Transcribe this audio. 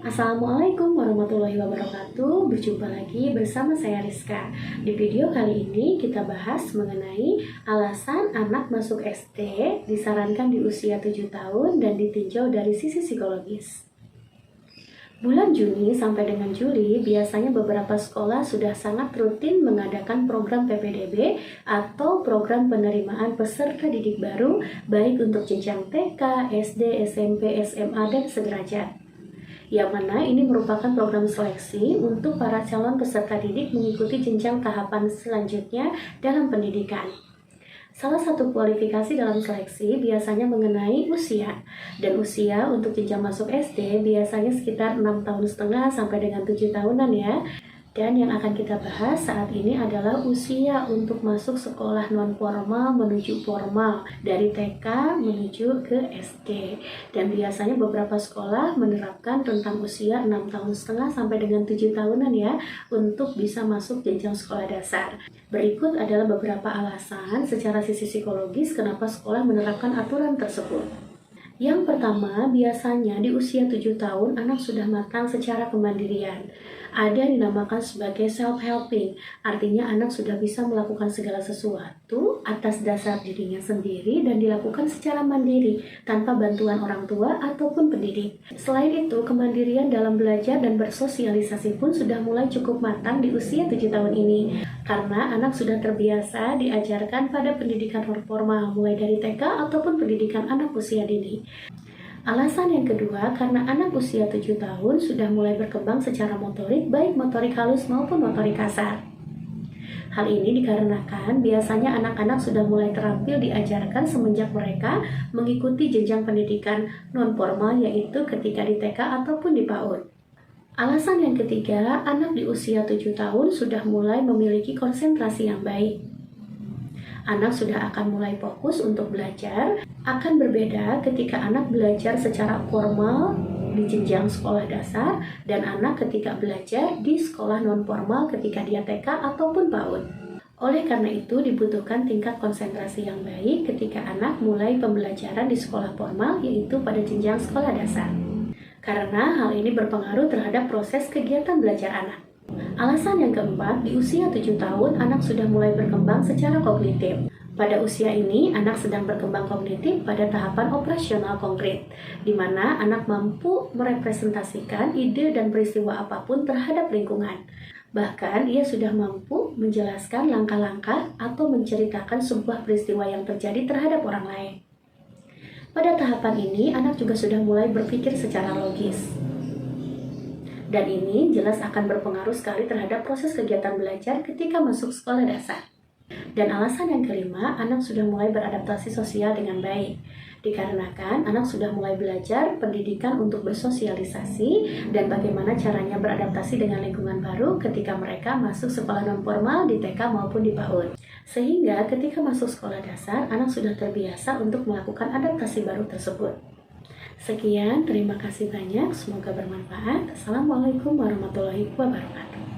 Assalamualaikum warahmatullahi wabarakatuh. Berjumpa lagi bersama saya Rizka. Di video kali ini kita bahas mengenai alasan anak masuk SD disarankan di usia 7 tahun dan ditinjau dari sisi psikologis. Bulan Juni sampai dengan Juli, biasanya beberapa sekolah sudah sangat rutin mengadakan program PPDB atau program penerimaan peserta didik baru, baik untuk jenjang TK, SD, SMP, SMA, dan sederajat. Yang mana ini merupakan program seleksi untuk para calon peserta didik mengikuti jenjang tahapan selanjutnya dalam pendidikan. Salah satu kualifikasi dalam seleksi biasanya mengenai usia, dan usia untuk jenjang masuk SD biasanya sekitar 6,5 tahun sampai dengan 7 tahunan ya. Dan yang akan kita bahas saat ini adalah usia untuk masuk sekolah non-formal menuju formal, dari TK menuju ke SD. Dan biasanya beberapa sekolah menerapkan rentang usia 6,5 tahun sampai dengan 7 tahunan ya, untuk bisa masuk jenjang sekolah dasar. Berikut adalah beberapa alasan secara sisi psikologis kenapa sekolah menerapkan aturan tersebut. Yang pertama, biasanya di usia 7 tahun anak sudah matang secara kemandirian. Ada yang dinamakan sebagai self-helping, artinya anak sudah bisa melakukan segala sesuatu atas dasar dirinya sendiri dan dilakukan secara mandiri, tanpa bantuan orang tua ataupun pendidik. Selain itu, kemandirian dalam belajar dan bersosialisasi pun sudah mulai cukup matang di usia 7 tahun ini, karena anak sudah terbiasa diajarkan pada pendidikan formal, mulai dari TK ataupun pendidikan anak usia dini. Alasan yang kedua, karena anak usia 7 tahun sudah mulai berkembang secara motorik, baik motorik halus maupun motorik kasar. Hal ini dikarenakan biasanya anak-anak sudah mulai terampil diajarkan semenjak mereka mengikuti jenjang pendidikan non-formal, yaitu ketika di TK ataupun di PAUD. Alasan yang ketiga, anak di usia 7 tahun sudah mulai memiliki konsentrasi yang baik. Anak sudah akan mulai fokus untuk belajar, akan berbeda ketika anak belajar secara formal di jenjang sekolah dasar dan anak ketika belajar di sekolah non-formal ketika dia TK ataupun PAUD. Oleh karena itu dibutuhkan tingkat konsentrasi yang baik ketika anak mulai pembelajaran di sekolah formal, yaitu pada jenjang sekolah dasar. Karena hal ini berpengaruh terhadap proses kegiatan belajar anak. Alasan yang keempat, di usia 7 tahun anak sudah mulai berkembang secara kognitif. Pada usia ini, anak sedang berkembang kognitif pada tahapan operasional konkret, di mana anak mampu merepresentasikan ide dan peristiwa apapun terhadap lingkungan. Bahkan, ia sudah mampu menjelaskan langkah-langkah atau menceritakan sebuah peristiwa yang terjadi terhadap orang lain. Pada tahapan ini, anak juga sudah mulai berpikir secara logis. Dan ini jelas akan berpengaruh sekali terhadap proses kegiatan belajar ketika masuk sekolah dasar. Dan alasan yang kelima, anak sudah mulai beradaptasi sosial dengan baik. Dikarenakan anak sudah mulai belajar pendidikan untuk bersosialisasi dan bagaimana caranya beradaptasi dengan lingkungan baru ketika mereka masuk sekolah non-formal di TK maupun di PAUD. Sehingga ketika masuk sekolah dasar, anak sudah terbiasa untuk melakukan adaptasi baru tersebut. Sekian, terima kasih banyak. Semoga bermanfaat. Assalamualaikum warahmatullahi wabarakatuh.